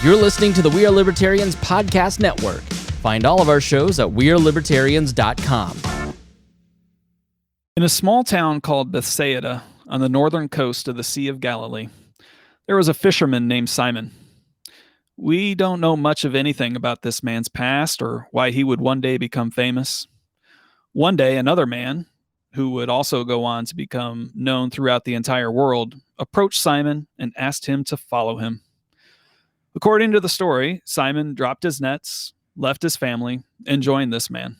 You're listening to the We Are Libertarians podcast network. Find all of our shows at wearelibertarians.com. In a small town called Bethsaida on the northern coast of the Sea of Galilee, there was a fisherman named Simon. We don't know much of anything about this man's past or why he would one day become famous. One day, another man, who would also go on to become known throughout the entire world, approached Simon and asked him to follow him. According to the story, Simon dropped his nets, left his family, and joined this man.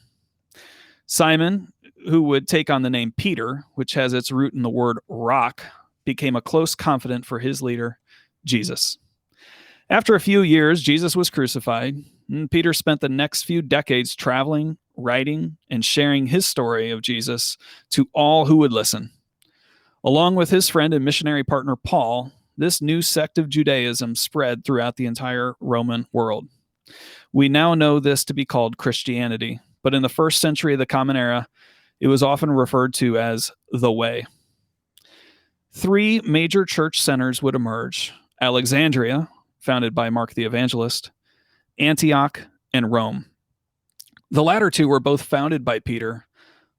Simon, who would take on the name Peter, which has its root in the word rock, became a close confidant for his leader, Jesus. After a few years, Jesus was crucified, and Peter spent the next few decades traveling, writing, and sharing his story of Jesus to all who would listen. Along with his friend and missionary partner Paul, this new sect of Judaism spread throughout the entire Roman world. We now know this to be called Christianity, but in the first century of the Common Era, it was often referred to as the Way. Three major church centers would emerge: Alexandria, founded by Mark the Evangelist, Antioch, and Rome. The latter two were both founded by Peter,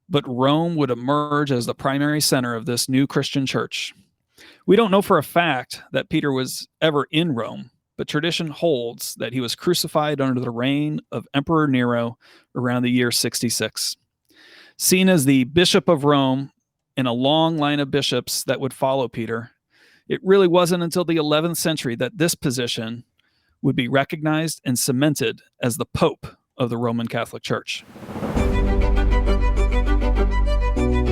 but Rome would emerge as the primary center of this new Christian church. We don't know for a fact that Peter was ever in Rome, but tradition holds that he was crucified under the reign of Emperor Nero around the year 66. Seen as the Bishop of Rome in a long line of bishops that would follow Peter, it really wasn't until the 11th century that this position would be recognized and cemented as the Pope of the Roman Catholic Church.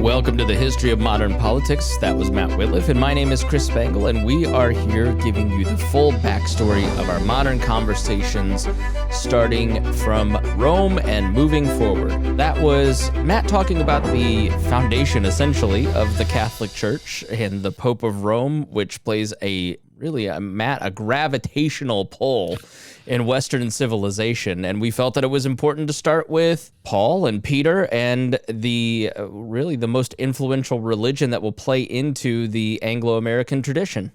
Welcome to the History of Modern Politics. That was Matt Wittlief, and my name is Chris Spangle, and we are here giving you the full backstory of our modern conversations, starting from Rome and moving forward. That was Matt talking about the foundation, essentially, of the Catholic Church and the Pope of Rome, which plays a gravitational pull in Western civilization. And we felt that it was important to start with Paul and Peter and the most influential religion that will play into the Anglo-American tradition.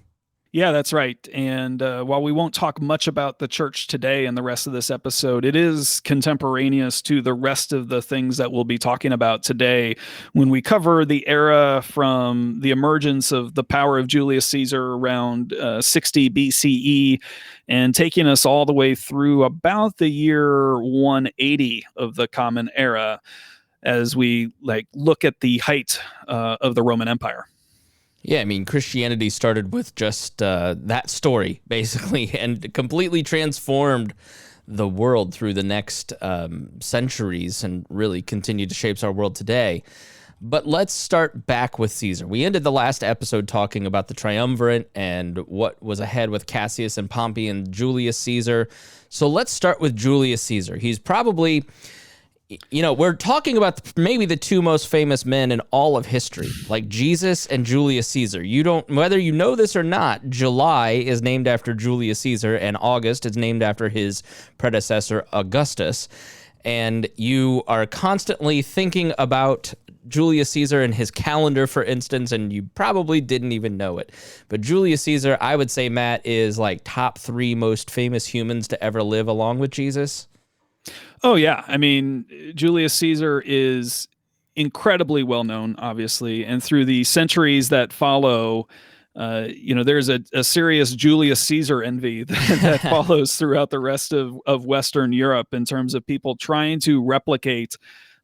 Yeah, that's right. And while we won't talk much about the church today in the rest of this episode, it is contemporaneous to the rest of the things that we'll be talking about today when we cover the era from the emergence of the power of Julius Caesar around 60 BCE and taking us all the way through about the year 180 of the Common Era as we look at the height of the Roman Empire. Yeah, I mean, Christianity started with just that story, basically, and completely transformed the world through the next centuries and really continued to shape our world today. But let's start back with Caesar. We ended the last episode talking about the triumvirate and what was ahead with Cassius and Pompey and Julius Caesar. So let's start with Julius Caesar. He's probably... we're talking about maybe the two most famous men in all of history, like Jesus and Julius Caesar. Whether you know this or not, July is named after Julius Caesar, and August is named after his predecessor, Augustus. And you are constantly thinking about Julius Caesar and his calendar, for instance, and you probably didn't even know it. But Julius Caesar, I would say, Matt, is like top three most famous humans to ever live along with Jesus. Oh, yeah. I mean, Julius Caesar is incredibly well known, obviously, and through the centuries that follow, there's a serious Julius Caesar envy that follows throughout the rest of Western Europe in terms of people trying to replicate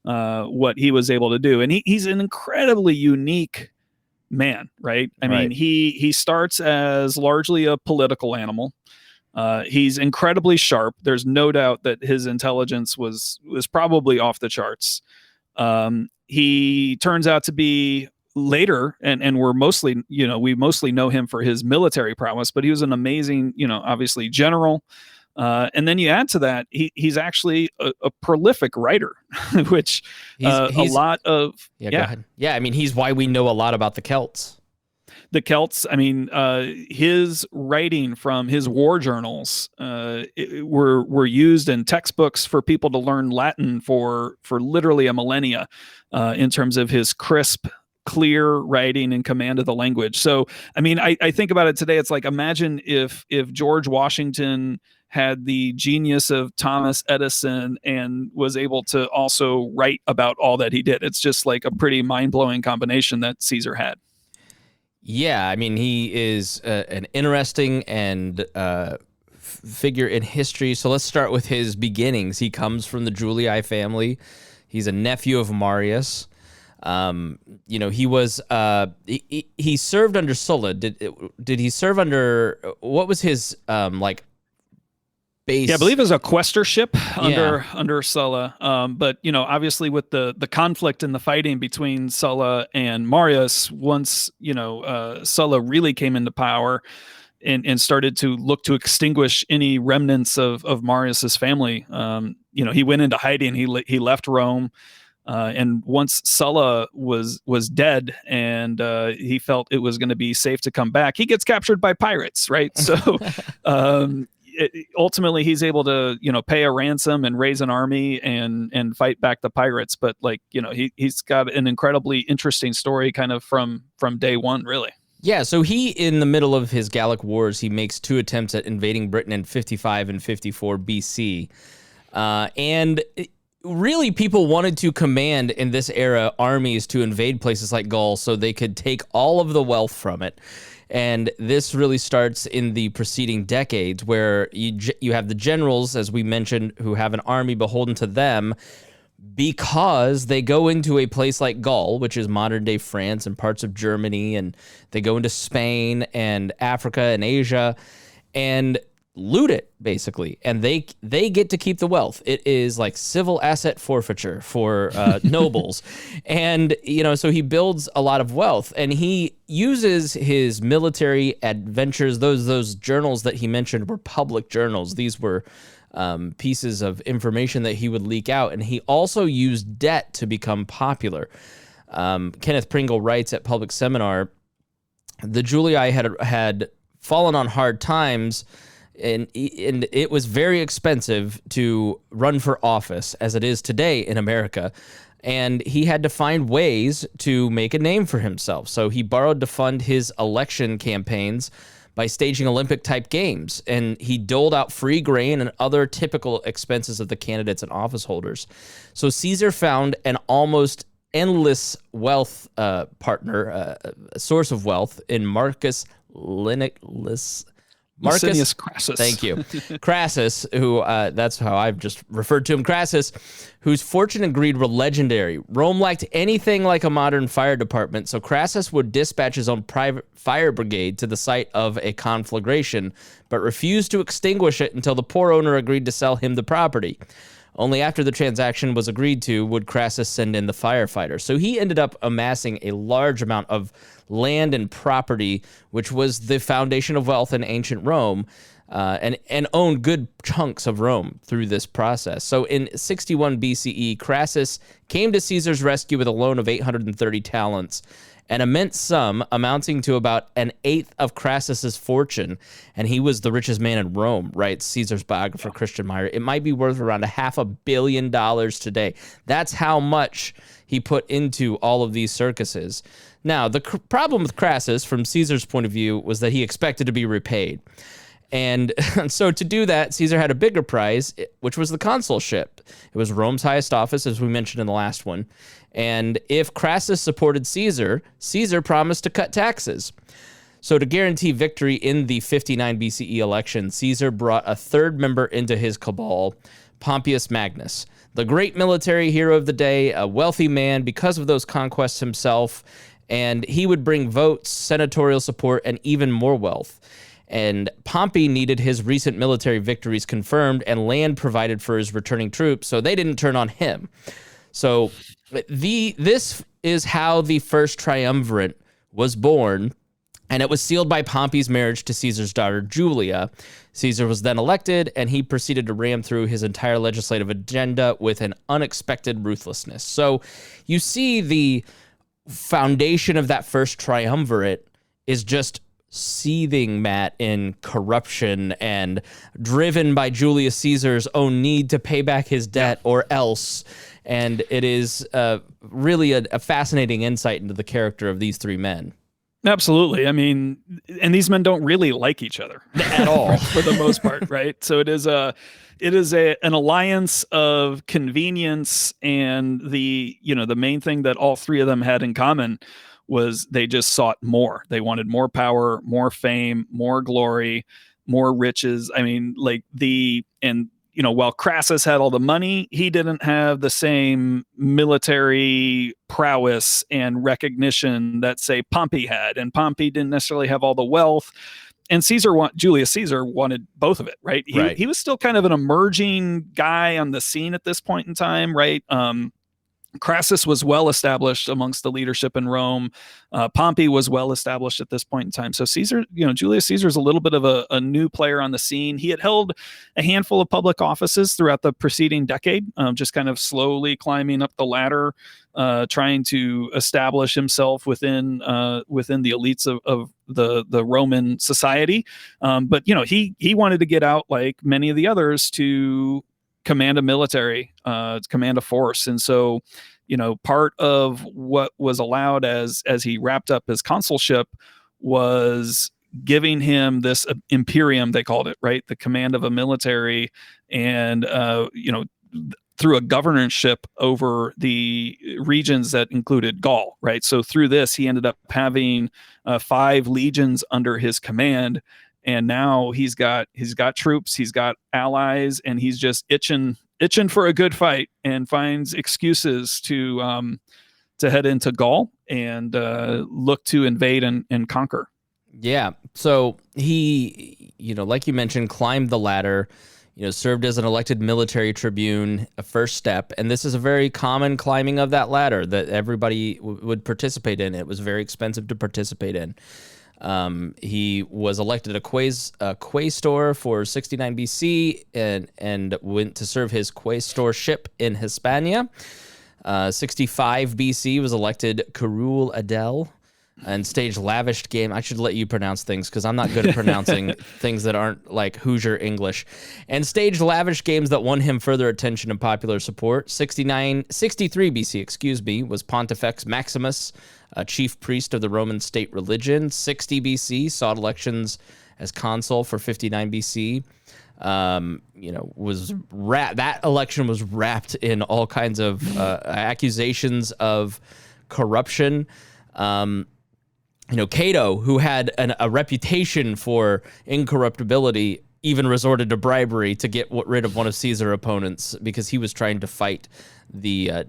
what he was able to do. And he's an incredibly unique man, right? I mean, he starts as largely a political animal. He's incredibly sharp. There's no doubt that his intelligence was probably off the charts. He turns out to be later, and we mostly know him for his military prowess, but he was an amazing, obviously general. And then you add to that, he's actually a prolific writer, which a lot of... Go ahead. Yeah, I mean, he's why we know a lot about the Celts. The Celts, I mean, his writing from his war journals were used in textbooks for people to learn Latin for literally a millennia in terms of his crisp clear writing and command of the language. So, I mean, I think about it today. It's like, imagine if George Washington had the genius of Thomas Edison and was able to also write about all that he did. It's just like a pretty mind-blowing combination that Caesar had. Yeah, I mean, he is an interesting and figure in history. So let's start with his beginnings. He comes from the Julii family. He's a nephew of Marius. He was he served under Sulla. Did he serve under, what was his base? Yeah, I believe it was a quaestorship under Sulla. But obviously with the conflict and the fighting between Sulla and Marius, once Sulla really came into power and started to look to extinguish any remnants of Marius's family, he went into hiding. He left Rome. And once Sulla was dead and he felt it was going to be safe to come back, he gets captured by pirates, right? So ultimately he's able to, pay a ransom and raise an army and fight back the pirates. But he's got an incredibly interesting story kind of from day one, really. Yeah, so he, in the middle of his Gallic Wars, he makes 2 attempts at invading Britain in 55 and 54 BC. Really, people wanted to command in this era armies to invade places like Gaul so they could take all of the wealth from it. And this really starts in the preceding decades, where you have the generals, as we mentioned, who have an army beholden to them because they go into a place like Gaul, which is modern-day France and parts of Germany, and they go into Spain and Africa and Asia and loot it, basically, and they get to keep the wealth. It is like civil asset forfeiture for nobles. And so he builds a lot of wealth, and he uses his military adventures. Those journals that he mentioned were public journals. These were pieces of information that he would leak out, and he also used debt to become popular. Kenneth Pringle writes at Public Seminar, the Julii had fallen on hard times, and it was very expensive to run for office, as it is today in America. And he had to find ways to make a name for himself. So he borrowed to fund his election campaigns by staging Olympic-type games. And he doled out free grain and other typical expenses of the candidates and office holders. So Caesar found an almost endless wealth partner, a source of wealth in Marcus Crassus. Thank you. Crassus, who that's how I've just referred to him, Crassus, whose fortune and greed were legendary. Rome lacked anything like a modern fire department, so Crassus would dispatch his own private fire brigade to the site of a conflagration, but refused to extinguish it until the poor owner agreed to sell him the property. Only after the transaction was agreed to would Crassus send in the firefighter. So he ended up amassing a large amount of land and property, which was the foundation of wealth in ancient Rome, and owned good chunks of Rome through this process. So in 61 BCE, Crassus came to Caesar's rescue with a loan of 830 talents, an immense sum amounting to about an eighth of Crassus's fortune, and he was the richest man in Rome, writes Caesar's biographer Christian Meyer. It might be worth around $500 million today. That's how much he put into all of these circuses. Now, the problem with Crassus, from Caesar's point of view, was that he expected to be repaid. And so to do that, Caesar had a bigger prize, which was the consulship. It was Rome's highest office, as we mentioned in the last one. And if Crassus supported Caesar, Caesar promised to cut taxes. So to guarantee victory in the 59 BCE election, Caesar brought a third member into his cabal, Pompeius Magnus, the great military hero of the day, a wealthy man because of those conquests himself, and he would bring votes, senatorial support, and even more wealth. And Pompey needed his recent military victories confirmed and land provided for his returning troops, so they didn't turn on him. So this is how the first triumvirate was born, and it was sealed by Pompey's marriage to Caesar's daughter, Julia. Caesar was then elected, and he proceeded to ram through his entire legislative agenda with an unexpected ruthlessness. So you see the foundation of that first triumvirate is just seething, Matt, in corruption and driven by Julius Caesar's own need to pay back his debt or else. And it is really a fascinating insight into the character of these three men. Absolutely. I mean, and these men don't really like each other at all for the most part, right? So it is an alliance of convenience, and the main thing that all three of them had in common was they just sought more. They wanted more power, more fame, more glory, more riches. I mean, while Crassus had all the money, he didn't have the same military prowess and recognition that, say, Pompey had. And Pompey didn't necessarily have all the wealth. And Julius Caesar wanted both of it, right? He was still kind of an emerging guy on the scene at this point in time, right? Crassus was well established amongst the leadership in Rome. Pompey was well established at this point in time. So Julius Caesar is a little bit of a new player on the scene. He had held a handful of public offices throughout the preceding decade, just kind of slowly climbing up the ladder, trying to establish himself within the elites of the Roman society. But he wanted to get out, like many of the others, to command a military, command a force. And so, part of what was allowed as he wrapped up his consulship was giving him this imperium, they called it, right? The command of a military, and, through a governorship over the regions that included Gaul, right? So through this, he ended up having 5 legions under his command. And now he's got troops, he's got allies, and he's just itching for a good fight, and finds excuses to head into Gaul and look to invade and conquer. Yeah. So he, like you mentioned, climbed the ladder, served as an elected military tribune, a first step. And this is a very common climbing of that ladder that everybody would participate in. It was very expensive to participate in. He was elected a quaestor for 69 BC and went to serve his quaestorship in Hispania. 65 BC was elected curule adel and staged lavish game. I should let you pronounce things because I'm not good at pronouncing things that aren't like Hoosier English. And staged lavish games that won him further attention and popular support. 63 BC, was Pontifex Maximus, chief priest of the Roman state religion. 60 BC sought elections as consul for 59 BC. That election was wrapped in all kinds of accusations of corruption. Cato, who had a reputation for incorruptibility, even resorted to bribery to get rid of one of Caesar's opponents because he was trying to fight the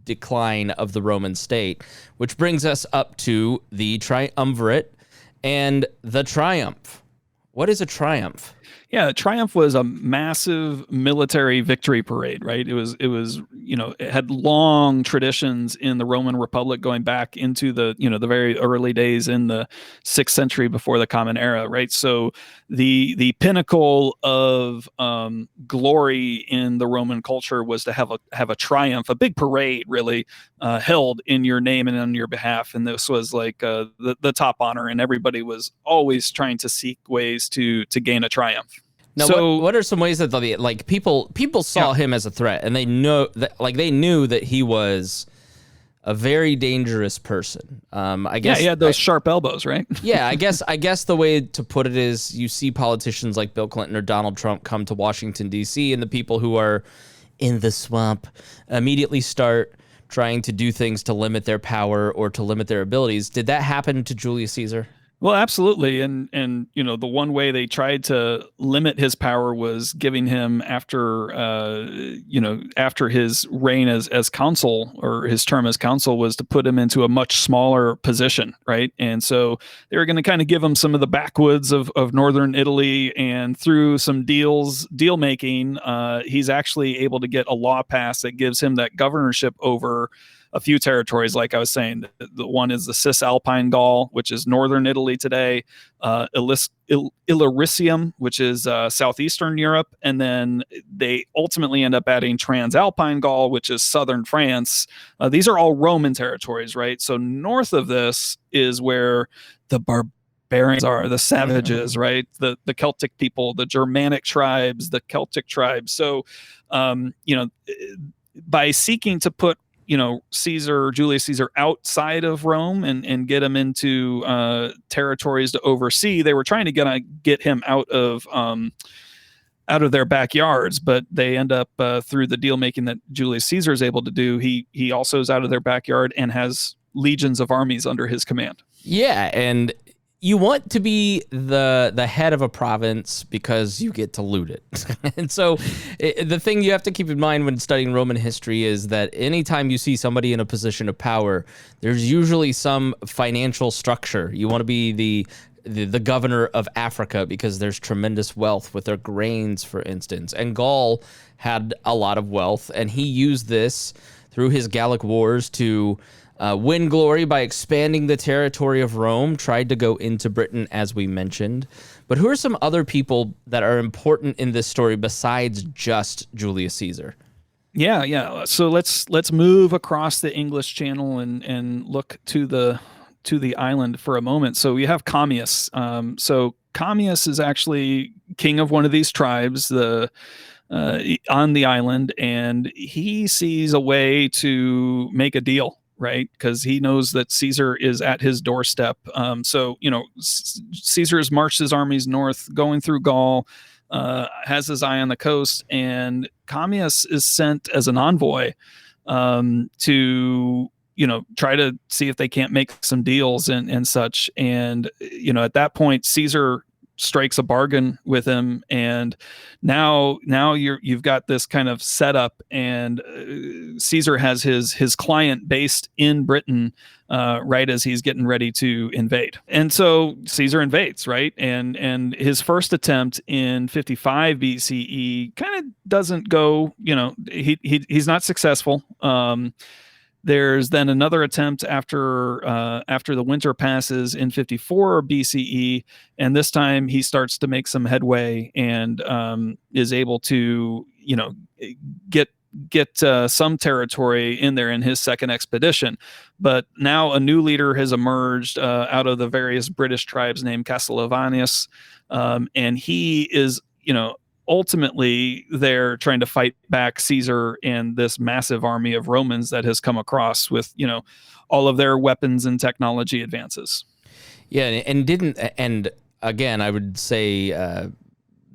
decline of the Roman state, which brings us up to the triumvirate and the triumph. What is a triumph? Yeah, triumph was a massive military victory parade, right? It was, it had long traditions in the Roman Republic going back into the very early days in the 6th century before the Common Era, right? So the pinnacle of glory in the Roman culture was to have a triumph, a big parade, really, held in your name and on your behalf. And this was like the top honor, and everybody was always trying to seek ways to gain a triumph. Now, so, what are some ways that people saw him as a threat, and they knew that he was a very dangerous person. I guess he had those sharp elbows, right? Yeah, I guess the way to put it is you see politicians like Bill Clinton or Donald Trump come to Washington D.C., and the people who are in the swamp immediately start trying to do things to limit their power or to limit their abilities. Did that happen to Julius Caesar? Well, absolutely. And the one way they tried to limit his power was giving him after his reign as consul, or his term as consul, was to put him into a much smaller position, right? And so they were going to kind of give him some of the backwoods of northern Italy, and through some deal making, he's actually able to get a law passed that gives him that governorship over a few territories. Like I was saying, the one is the Cisalpine Gaul, which is northern Italy today, Illyricum, which is southeastern Europe, and then they ultimately end up adding Transalpine Gaul, which is southern France. These are all Roman territories, right? So north of this is where the barbarians are, the savages, right? The Celtic people, the Germanic tribes, the Celtic tribes. So, by seeking to put Julius Caesar outside of Rome and get him into territories to oversee, they were trying to get him out of their backyards, but they end up through the deal making that Julius Caesar is able to do. He also is out of their backyard and has legions of armies under his command. Yeah, and you want to be the head of a province because you get to loot it. And so the thing you have to keep in mind when studying Roman history is that anytime you see somebody in a position of power, there's usually some financial structure. You want to be the governor of Africa because there's tremendous wealth with their grains, for instance. And Gaul had a lot of wealth, and he used this through his Gallic Wars to win glory by expanding the territory of Rome, tried to go into Britain, as we mentioned. But who are some other people that are important in this story besides just Julius Caesar? Yeah. So let's move across the English Channel and look to the island for a moment. So you have Commius. So Commius is actually king of one of these tribes on the island, and he sees a way to make a deal, right? Because he knows that Caesar is at his doorstep. Caesar has marched his armies north, going through Gaul, has his eye on the coast, and Commius is sent as an envoy to try to see if they can't make some deals and such. And at that point, Caesar strikes a bargain with him, and now you've got this kind of setup, and Caesar has his client based in Britain right as he's getting ready to invade. And so Caesar invades, right? And his first attempt in 55 BCE kind of doesn't go, he's not successful. There's then another attempt after the winter passes in 54 BCE, and this time he starts to make some headway and is able to get some territory in there in his second expedition. But now a new leader has emerged out of the various British tribes named Castellovanius, and he is ultimately they're trying to fight back Caesar and this massive army of Romans that has come across with, all of their weapons and technology advances. Yeah. And again, I would say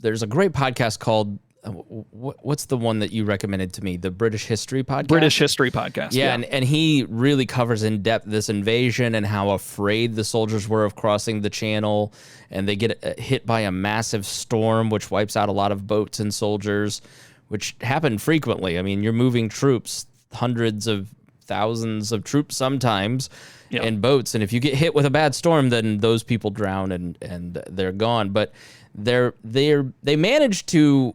there's a great podcast called, what's the one that you recommended to me? The British History podcast? British History podcast. Yeah. And he really covers in depth this invasion and how afraid the soldiers were of crossing the channel, and they get hit by a massive storm, which wipes out a lot of boats and soldiers, which happened frequently. I mean, you're moving troops, hundreds of thousands of troops sometimes in boats. And if you get hit with a bad storm, then those people drown and they're gone. But they managed to,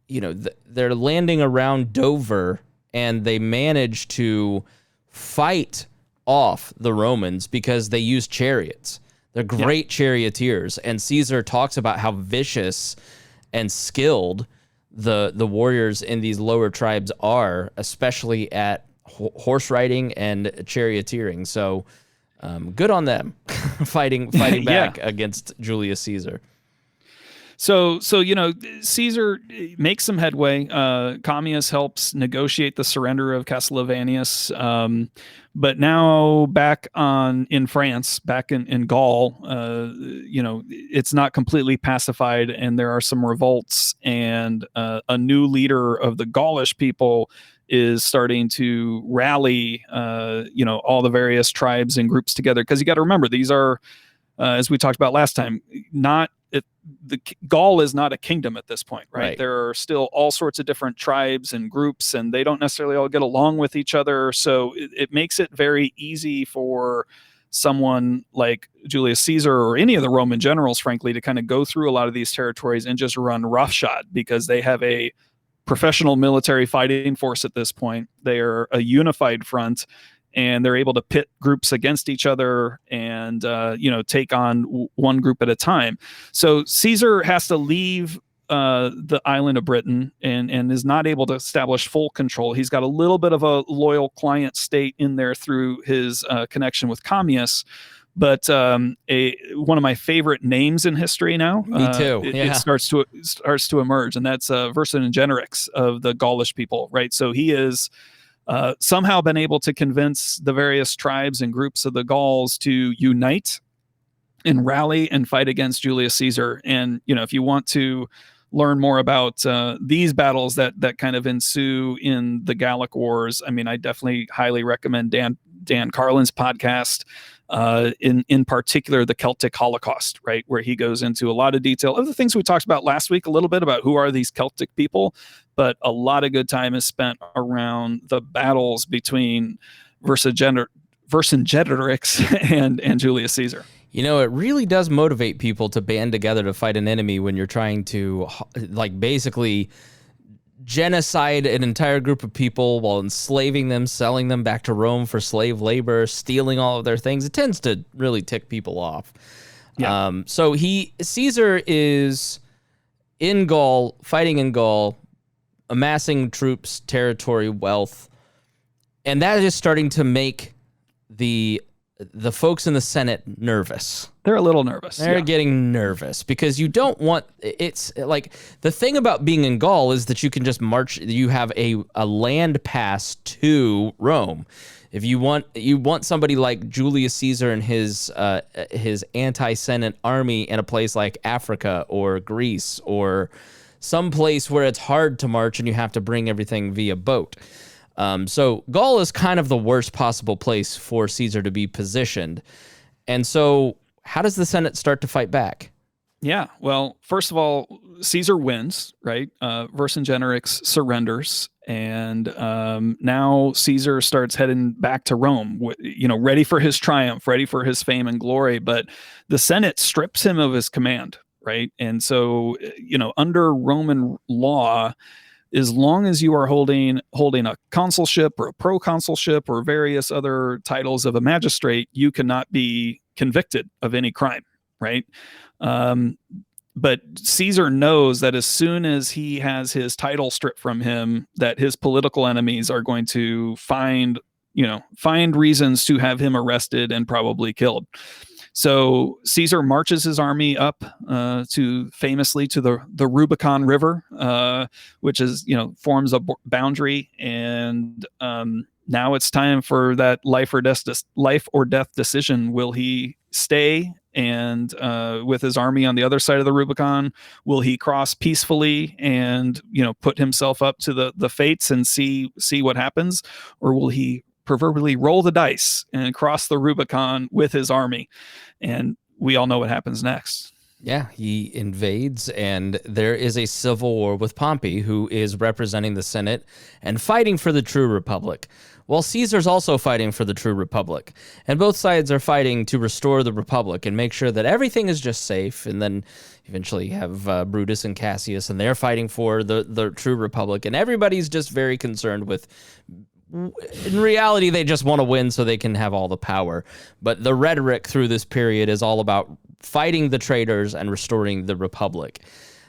they're landing around Dover, and they manage to fight off the Romans because they use chariots. They're great charioteers, and Caesar talks about how vicious and skilled the warriors in these lower tribes are, especially at horse riding and charioteering. So good on them fighting back against Julius Caesar. So Caesar makes some headway. Commius helps negotiate the surrender of Castellovanius. But now back in France, back in Gaul, it's not completely pacified, and there are some revolts, and a new leader of the Gaulish people is starting to rally, all the various tribes and groups together. Because you got to remember, these are, as we talked about last time, Gaul is not a kingdom at this point, right? There are still all sorts of different tribes and groups, and they don't necessarily all get along with each other. So it makes it very easy for someone like Julius Caesar or any of the Roman generals, frankly, to kind of go through a lot of these territories and just run roughshod, because they have a professional military fighting force at this point. They are a unified front, and they're able to pit groups against each other and, take on one group at a time. So Caesar has to leave the island of Britain and is not able to establish full control. He's got a little bit of a loyal client state in there through his connection with Commius, But one of my favorite names in history now. Me too. It starts to emerge, and that's Vercingetorix of the Gaulish people, right? So he is somehow been able to convince the various tribes and groups of the Gauls to unite and rally and fight against Julius Caesar. And if you want to learn more about these battles that kind of ensue in the Gallic Wars, I mean, I definitely highly recommend Dan Carlin's podcast. In particular, the Celtic Holocaust, right, where he goes into a lot of detail of the things we talked about last week, a little bit about who are these Celtic people, but a lot of good time is spent around the battles between Vercingetorix and Julius Caesar. It really does motivate people to band together to fight an enemy when you're trying to, basically genocide an entire group of people while enslaving them, selling them back to Rome for slave labor, stealing all of their things. It tends to really tick people off. Yeah. So Caesar is in Gaul, fighting in Gaul, amassing troops, territory, wealth, and that is starting to make the folks in the Senate nervous. They're a little nervous. They're getting nervous because you don't want, it's like the thing about being in Gaul is that you can just march, you have a land pass to Rome. If you want somebody like Julius Caesar and his anti-Senate army in a place like Africa or Greece or some place where it's hard to march and you have to bring everything via boat. So Gaul is kind of the worst possible place for Caesar to be positioned. And so how does the Senate start to fight back? Yeah, well, first of all, Caesar wins, right? Vercingetorix surrenders, and now Caesar starts heading back to Rome, ready for his triumph, ready for his fame and glory. But the Senate strips him of his command, right? And so, under Roman law, as long as you are holding a consulship or a proconsulship or various other titles of a magistrate, you cannot be convicted of any crime, right? But Caesar knows that as soon as he has his title stripped from him, that his political enemies are going to find reasons to have him arrested and probably killed. So Caesar marches his army up famously to the Rubicon River, which is forms a boundary, and now it's time for that life or death decision. Will he stay and with his army on the other side of the Rubicon? Will he cross peacefully and put himself up to the fates and see what happens, or will he proverbially roll the dice and cross the Rubicon with his army? And we all know what happens next. Yeah, he invades, and there is a civil war with Pompey, who is representing the Senate and fighting for the true republic, while Caesar's also fighting for the true republic. And both sides are fighting to restore the republic and make sure that everything is just safe. And then eventually you have Brutus and Cassius, and they're fighting for the true republic. And everybody's just very concerned with, in reality, they just want to win so they can have all the power. But the rhetoric through this period is all about fighting the traitors and restoring the republic.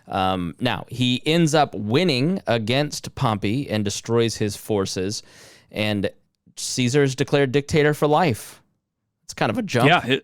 Now, he ends up winning against Pompey and destroys his forces, and Caesar is declared dictator for life. It's kind of a jump. Yeah,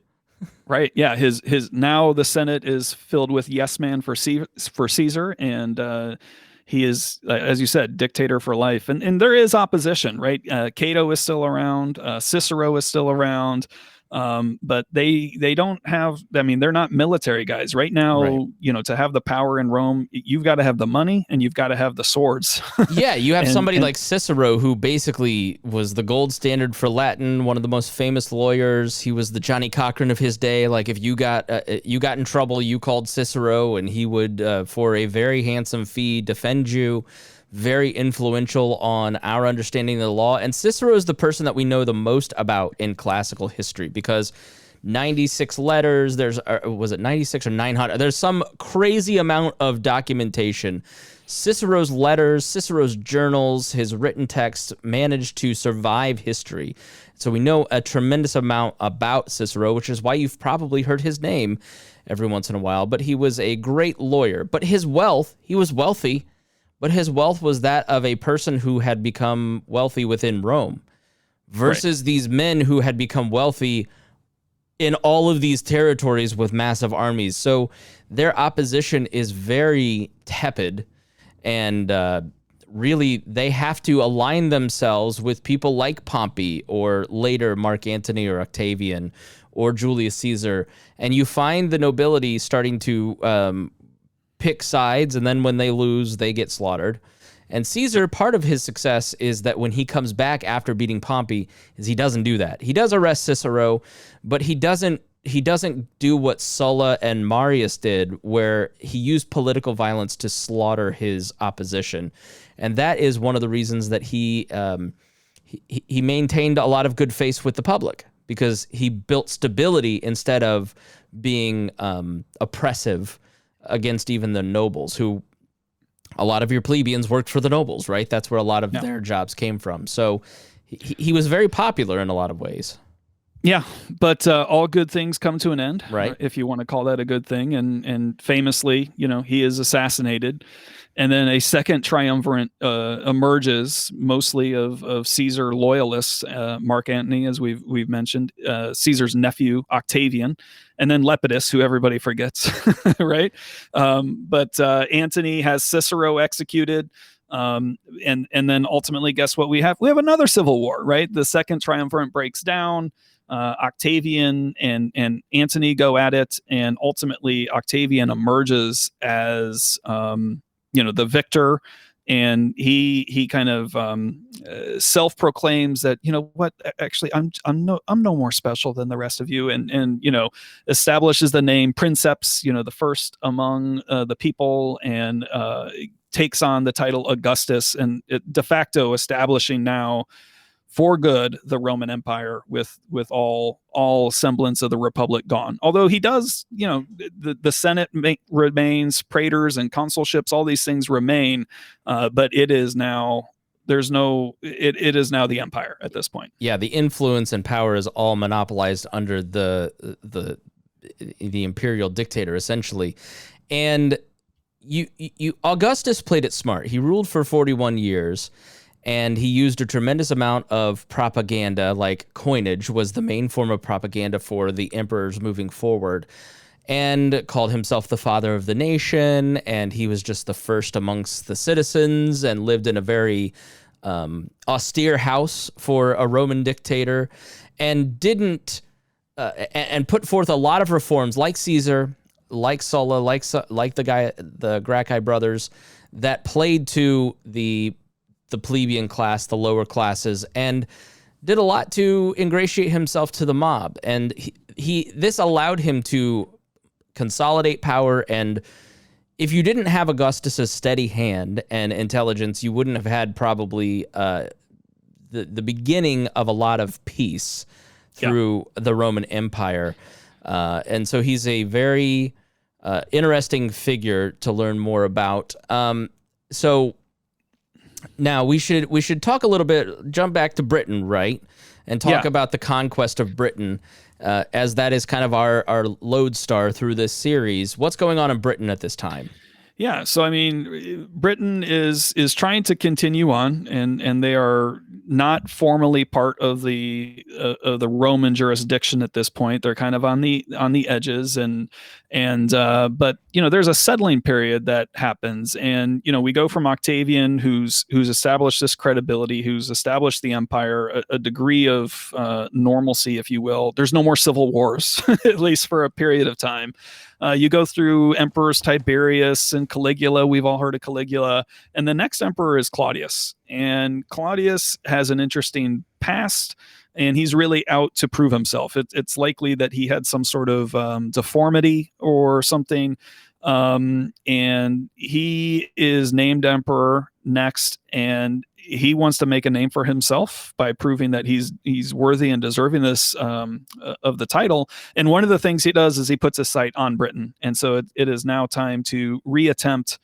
right. Yeah, his now the Senate is filled with yes man for Caesar, and he is, as you said, dictator for life. And there is opposition, right? Cato is still around. Cicero is still around. But they don't have, they're not military guys right now. Right. To have the power in Rome, you've got to have the money and you've got to have the swords. Yeah, you have somebody like Cicero, who basically was the gold standard for Latin, one of the most famous lawyers. He was the Johnny Cochran of his day. Like, if you got in trouble, you called Cicero, and he would, for a very handsome fee, defend you. Very influential on our understanding of the law. And Cicero is the person that we know the most about in classical history, because 96 letters, was it 96 or 900? There's some crazy amount of documentation. Cicero's letters, Cicero's journals, his written texts managed to survive history. So we know a tremendous amount about Cicero, which is why you've probably heard his name every once in a while. But he was a great lawyer. But his wealth, he was wealthy, but his wealth was that of a person who had become wealthy within Rome, versus these men who had become wealthy in all of these territories with massive armies. So their opposition is very tepid, and really they have to align themselves with people like Pompey or later Mark Antony or Octavian or Julius Caesar. And you find the nobility starting to pick sides, and then when they lose, they get slaughtered. And Caesar, part of his success is that when he comes back after beating Pompey, is he doesn't do that. He does arrest Cicero, but he doesn't do what Sulla and Marius did, where he used political violence to slaughter his opposition. And that is one of the reasons that he maintained a lot of good faith with the public, because he built stability instead of being oppressive against even the nobles, who a lot of your plebeians worked for the nobles, right? That's where a lot of their jobs came from. So he was very popular in a lot of ways. Yeah, but all good things come to an end, right? If you want to call that a good thing. And famously, he is assassinated. And then a second triumvirate emerges, mostly of Caesar loyalists, Mark Antony, as we've mentioned, Caesar's nephew, Octavian, and then Lepidus, who everybody forgets, right? But Antony has Cicero executed. And then ultimately, guess what we have? We have another civil war, right? The second triumvirate breaks down. Octavian and Antony go at it, and ultimately Octavian emerges as the victor, and he kind of self-proclaims that, what, actually I'm no more special than the rest of you, and establishes the name Princeps, the first among the people, and takes on the title Augustus, and de facto establishing now for good the Roman Empire, with all semblance of the Republic gone. Although he does, the Senate remains, praetors and consulships, all these things remain, but it is now it is now the empire at this point. Yeah, the influence and power is all monopolized under the imperial dictator, essentially. And you Augustus played it smart. He ruled for 41 years. And he used a tremendous amount of propaganda, like coinage was the main form of propaganda for the emperors moving forward, and called himself the father of the nation. And he was just the first amongst the citizens, and lived in a very austere house for a Roman dictator, and didn't and put forth a lot of reforms, like Caesar, like Sulla, like the Gracchi brothers, that played to the plebeian class, the lower classes, and did a lot to ingratiate himself to the mob. And this allowed him to consolidate power. And if you didn't have Augustus's steady hand and intelligence, you wouldn't have had probably the beginning of a lot of peace through the Roman Empire. And so he's a very interesting figure to learn more about. So now we should talk a little bit, jump back to Britain, right? And talk about the conquest of Britain, as that is kind of our lodestar through this series. What's going on in Britain at this time? Yeah, so I mean, Britain is trying to continue on, and they are not formally part of the Roman jurisdiction at this point. They're kind of on the edges, and but there's a settling period that happens, and we go from Octavian, who's established this credibility, who's established the empire, a degree of normalcy, if you will. There's no more civil wars, at least for a period of time. You go through emperors Tiberius and Caligula. We've all heard of Caligula. And the next emperor is Claudius. And Claudius has an interesting past, and he's really out to prove himself. It's likely that he had some sort of deformity or something. And he is named emperor next, and he wants to make a name for himself by proving that he's worthy and deserving this of the title. And one of the things he does is he puts his sight on Britain. And so it is now time to reattempt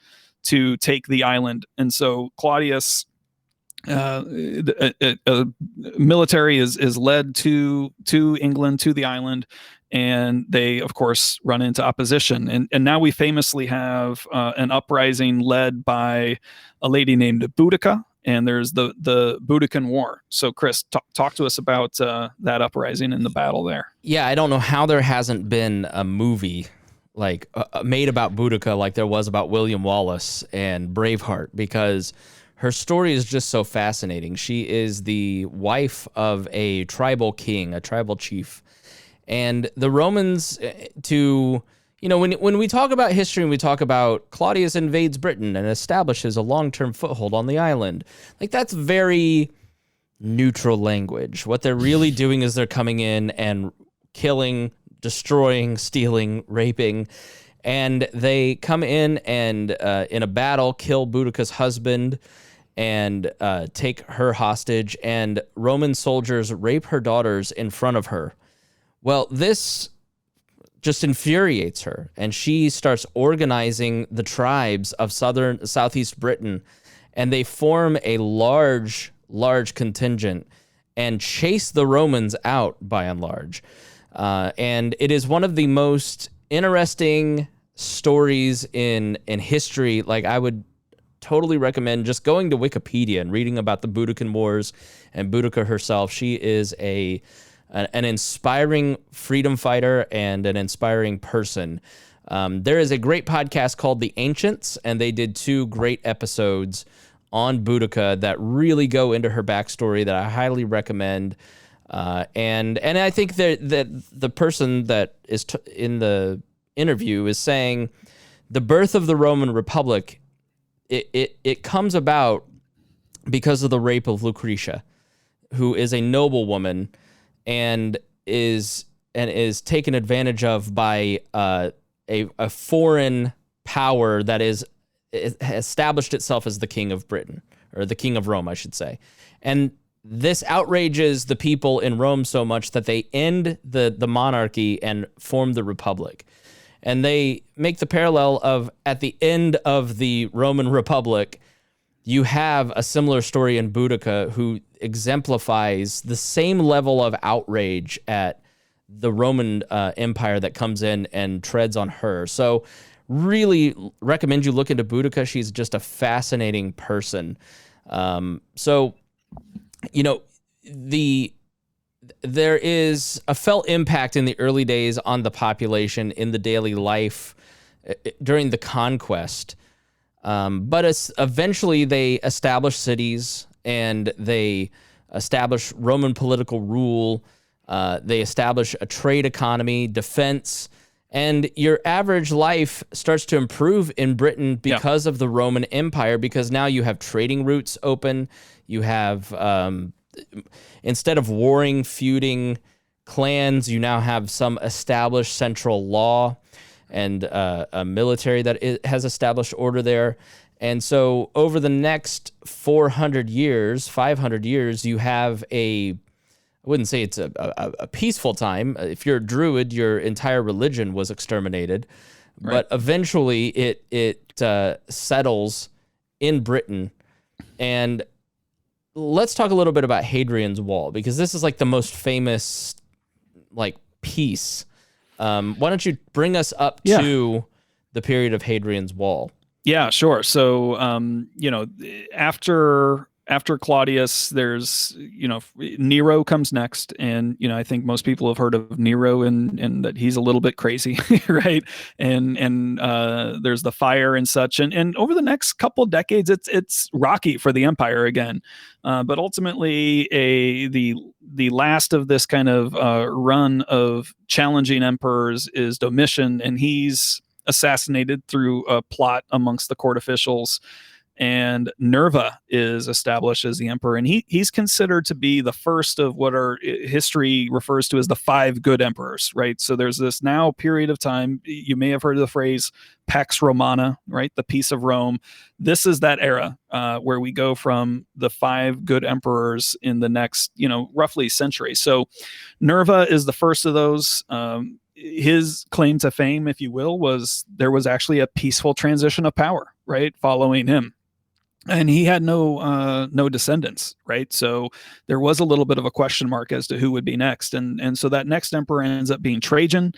to take the island. And so Claudius, military is led to England, to the island, and they of course run into opposition. And now we famously have an uprising led by a lady named Boudica. and there's the Boudiccan War. So, Chris, talk to us about that uprising and the battle there. Yeah, I don't know how there hasn't been a movie like made about Boudica like there was about William Wallace and Braveheart, because her story is just so fascinating. She is the wife of a tribal king, a tribal chief. And the Romans, when we talk about history and we talk about Claudius invades Britain and establishes a long-term foothold on the island, like that's very neutral language. What they're really doing is they're coming in and killing, destroying, stealing, raping, and they come in and in a battle kill Boudica's husband and take her hostage, and Roman soldiers rape her daughters in front of her. Well, this just infuriates her, and she starts organizing the tribes of southeast Britain, and they form a large contingent and chase the Romans out by and large. And it is one of the most interesting stories in history. Like, I would totally recommend just going to Wikipedia and reading about the Boudiccan Wars and Boudica herself. She is an inspiring freedom fighter and an inspiring person. There is a great podcast called The Ancients, and they did 2 great episodes on Boudica that really go into her backstory that I highly recommend. And I think that the person that is in the interview is saying the birth of the Roman Republic, it comes about because of the rape of Lucretia, who is a noblewoman and is taken advantage of by a foreign power that is established itself as the king of Britain, or the king of Rome, I should say. And this outrages the people in Rome so much that they end the monarchy and form the Republic. And they make the parallel of, at the end of the Roman Republic, you have a similar story in Boudica, who exemplifies the same level of outrage at the Roman Empire that comes in and treads on her. So really recommend you look into Boudica. She's just a fascinating person. There is a felt impact in the early days on the population in the daily life during the conquest. But eventually they establish cities and they establish Roman political rule. They establish a trade economy, defense, and your average life starts to improve in Britain because of the Roman Empire, because now you have trading routes open. You have, instead of warring, feuding clans, you now have some established central law and a military that has established order there. And so over the next 500 years, you have I wouldn't say it's a peaceful time. If you're a Druid, your entire religion was exterminated. Right. But eventually it settles in Britain. And let's talk a little bit about Hadrian's Wall, because this is like the most famous piece. Why don't you bring us up to the period of Hadrian's Wall? Yeah, sure. So, after Claudius, there's, Nero comes next. And, I think most people have heard of Nero and that he's a little bit crazy, right? And there's the fire and such. And over the next couple of decades, it's rocky for the empire again. But ultimately, the last of this kind of run of challenging emperors is Domitian, and he's assassinated through a plot amongst the court officials. And Nerva is established as the emperor, and he's considered to be the first of what our history refers to as the 5 good emperors, right? So there's this now period of time. You may have heard of the phrase Pax Romana, right? The peace of Rome. This is that era where we go from the 5 good emperors in the next, roughly century. So Nerva is the first of those. His claim to fame, if you will, was there was actually a peaceful transition of power, right, following him. And he had no descendants, right? So there was a little bit of a question mark as to who would be next. And so that next emperor ends up being Trajan.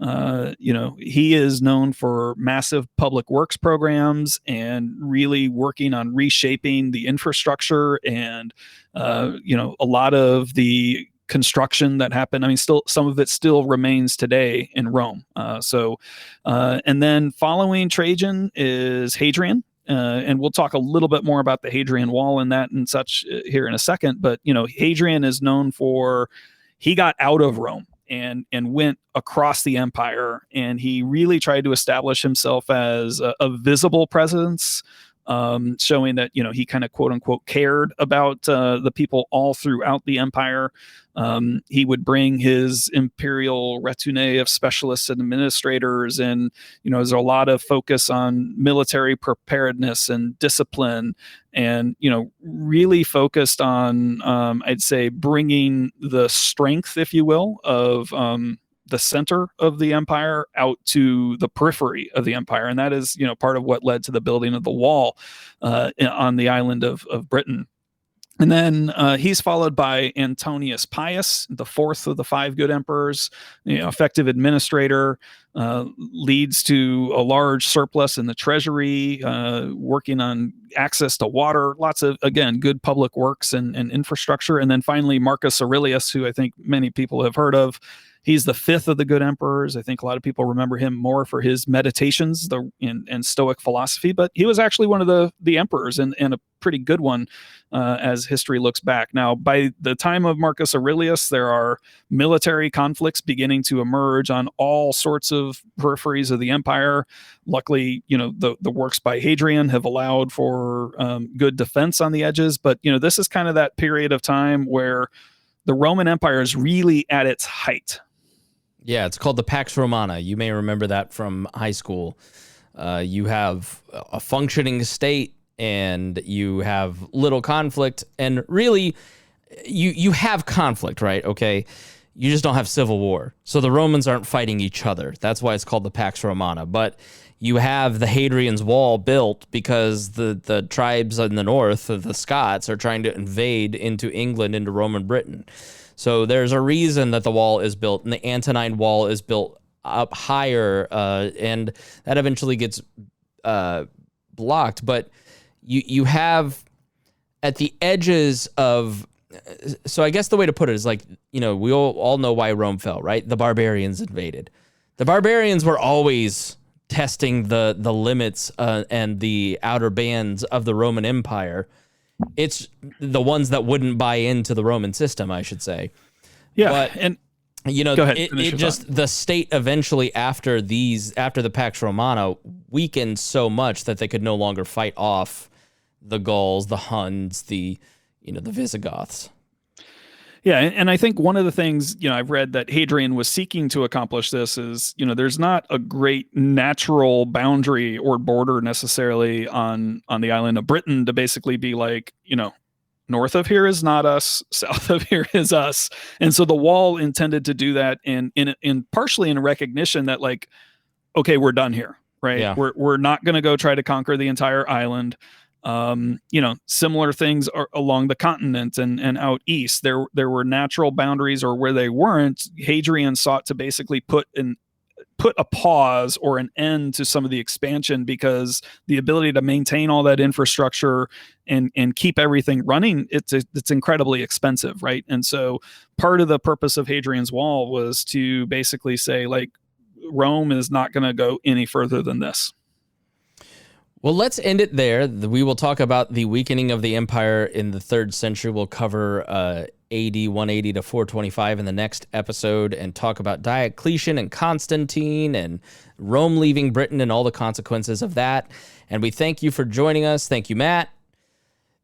He is known for massive public works programs and really working on reshaping the infrastructure and, a lot of the construction that happened. I mean, still some of it still remains today in Rome. And then following Trajan is Hadrian. And we'll talk a little bit more about the Hadrian Wall and that and such here in a second. But, Hadrian is known for, he got out of Rome and went across the empire, and he really tried to establish himself as a visible presence, showing that he kind of quote unquote cared about the people all throughout the empire. He would bring his imperial retinue of specialists and administrators, and there's a lot of focus on military preparedness and discipline, and really focused on I'd say bringing the strength, if you will, of the center of the empire out to the periphery of the empire. And that is, part of what led to the building of the wall on the island of Britain. And then he's followed by Antonius Pius, the fourth of the five good emperors, effective administrator, leads to a large surplus in the treasury, working on access to water, lots of, again, good public works and infrastructure. And then finally, Marcus Aurelius, who I think many people have heard of. He's the fifth of the good emperors. I think a lot of people remember him more for his meditations and Stoic philosophy, but he was actually one of the emperors and a pretty good one as history looks back. Now, by the time of Marcus Aurelius, there are military conflicts beginning to emerge on all sorts of peripheries of the empire. Luckily, the works by Hadrian have allowed for good defense on the edges, but this is kind of that period of time where the Roman Empire is really at its height. Yeah, it's called the Pax Romana. You may remember that from high school. You have a functioning state and you have little conflict, and really you have conflict, right? Okay. You just don't have civil war. So the Romans aren't fighting each other. That's why it's called the Pax Romana. But you have the Hadrian's Wall built because the tribes in the north, the Scots, are trying to invade into England, into Roman Britain. So there's a reason that the wall is built, and the Antonine Wall is built up higher, and that eventually gets blocked. But you have at the edges of, so I guess the way to put it is like, we all know why Rome fell, right? The barbarians invaded. The barbarians were always testing the limits and the outer bands of the Roman Empire. It's the ones that wouldn't buy into the Roman system, I should say. Yeah, but and go ahead, it just the state eventually after the Pax Romana weakened so much that they could no longer fight off the Gauls, the Huns, the Visigoths. Yeah, and I think one of the things, I've read that Hadrian was seeking to accomplish this is, there's not a great natural boundary or border necessarily on the island of Britain to basically be like, north of here is not us, south of here is us. And so the wall intended to do that in partially in recognition that like, okay, we're done here, right? Yeah. We're not going to go try to conquer the entire island. Similar things are along the continent and out east. There were natural boundaries, or where they weren't, Hadrian sought to basically put a pause or an end to some of the expansion, because the ability to maintain all that infrastructure and keep everything running, it's incredibly expensive, right? And so part of the purpose of Hadrian's Wall was to basically say, like, Rome is not going to go any further than this. Well, let's end it there. We will talk about the weakening of the empire in the 3rd century. We'll cover AD 180 to 425 in the next episode, and talk about Diocletian and Constantine and Rome leaving Britain and all the consequences of that. And we thank you for joining us. Thank you, Matt.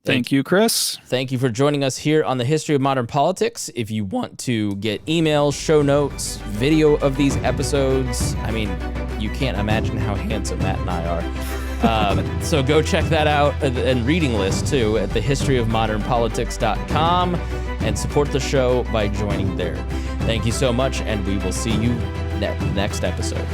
Thank you, Chris. Thank you for joining us here on the History of Modern Politics. If you want to get emails, show notes, video of these episodes, I mean, you can't imagine how handsome Matt and I are. So go check that out, and reading list too, at thehistoryofmodernpolitics.com, and support the show by joining there. Thank you so much, and we will see you next episode.